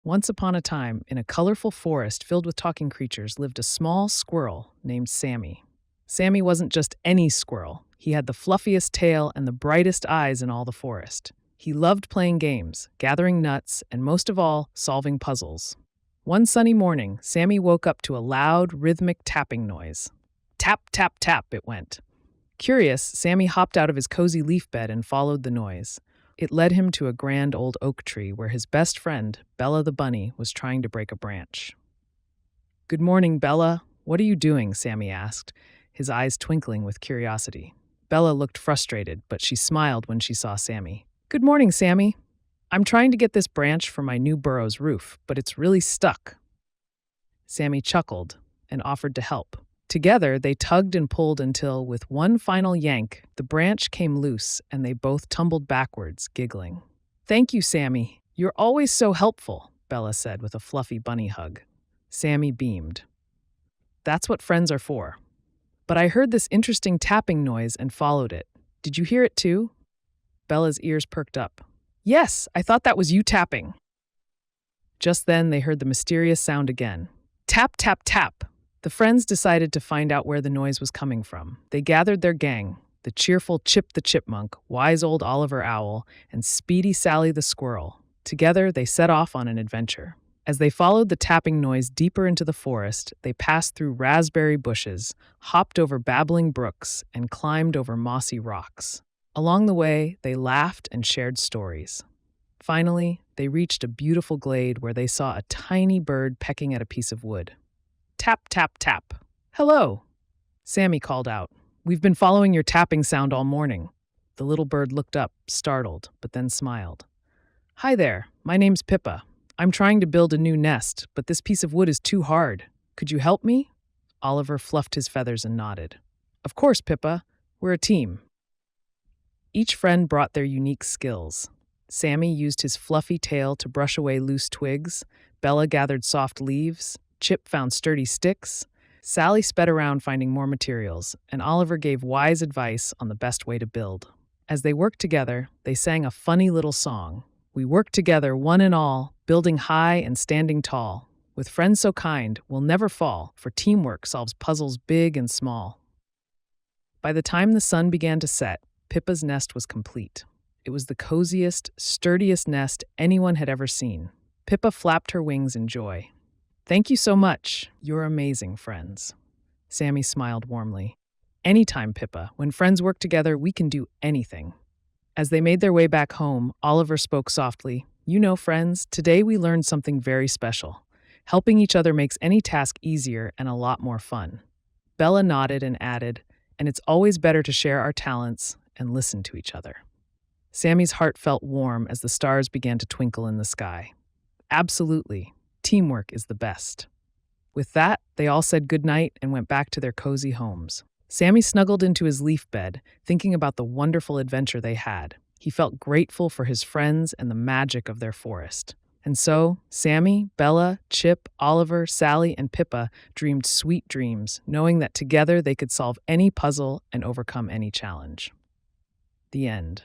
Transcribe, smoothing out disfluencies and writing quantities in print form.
Once upon a time, in a colorful forest filled with talking creatures, lived a small squirrel named Sammy. Sammy wasn't just any squirrel. He had the fluffiest tail and the brightest eyes in all the forest. He loved playing games, gathering nuts, and most of all, solving puzzles. One sunny morning, Sammy woke up to a loud, rhythmic tapping noise. Tap, tap, tap, it went. Curious, Sammy hopped out of his cozy leaf bed and followed the noise. It led him to a grand old oak tree where his best friend, Bella the bunny, was trying to break a branch. "Good morning, Bella. What are you doing?" Sammy asked, his eyes twinkling with curiosity. Bella looked frustrated, but she smiled when she saw Sammy. "Good morning, Sammy. I'm trying to get this branch for my new burrow's roof, but it's really stuck." Sammy chuckled and offered to help. Together, they tugged and pulled until, with one final yank, the branch came loose and they both tumbled backwards, giggling. "Thank you, Sammy. You're always so helpful," Bella said with a fluffy bunny hug. Sammy beamed. "That's what friends are for. But I heard this interesting tapping noise and followed it. Did you hear it too?" Bella's ears perked up. "Yes, I thought that was you tapping." Just then, they heard the mysterious sound again. Tap, tap, tap. The friends decided to find out where the noise was coming from. They gathered their gang, the cheerful Chip the Chipmunk, wise old Oliver Owl, and speedy Sally the Squirrel. Together, they set off on an adventure. As they followed the tapping noise deeper into the forest, they passed through raspberry bushes, hopped over babbling brooks, and climbed over mossy rocks. Along the way, they laughed and shared stories. Finally, they reached a beautiful glade where they saw a tiny bird pecking at a piece of wood. Tap, tap, tap. "Hello," Sammy called out. "We've been following your tapping sound all morning." The little bird looked up, startled, but then smiled. "Hi there, my name's Pippa. I'm trying to build a new nest, but this piece of wood is too hard. Could you help me?" Oliver fluffed his feathers and nodded. "Of course, Pippa. We're a team." Each friend brought their unique skills. Sammy used his fluffy tail to brush away loose twigs, Bella gathered soft leaves, Chip found sturdy sticks, Sally sped around finding more materials, and Oliver gave wise advice on the best way to build. As they worked together, they sang a funny little song. "We work together, one and all, building high and standing tall. With friends so kind, we'll never fall, for teamwork solves puzzles big and small." By the time the sun began to set, Pippa's nest was complete. It was the coziest, sturdiest nest anyone had ever seen. Pippa flapped her wings in joy. "Thank you so much. You're amazing, friends." Sammy smiled warmly. "Anytime, Pippa. When friends work together, we can do anything." As they made their way back home, Oliver spoke softly. "You know, friends, today we learned something very special. Helping each other makes any task easier and a lot more fun." Bella nodded and added, "And it's always better to share our talents and listen to each other." Sammy's heart felt warm as the stars began to twinkle in the sky. Absolutely. Teamwork is the best. With that, they all said goodnight and went back to their cozy homes. Sammy snuggled into his leaf bed, thinking about the wonderful adventure they had. He felt grateful for his friends and the magic of their forest. And so, Sammy, Bella, Chip, Oliver, Sally, and Pippa dreamed sweet dreams, knowing that together they could solve any puzzle and overcome any challenge. The end.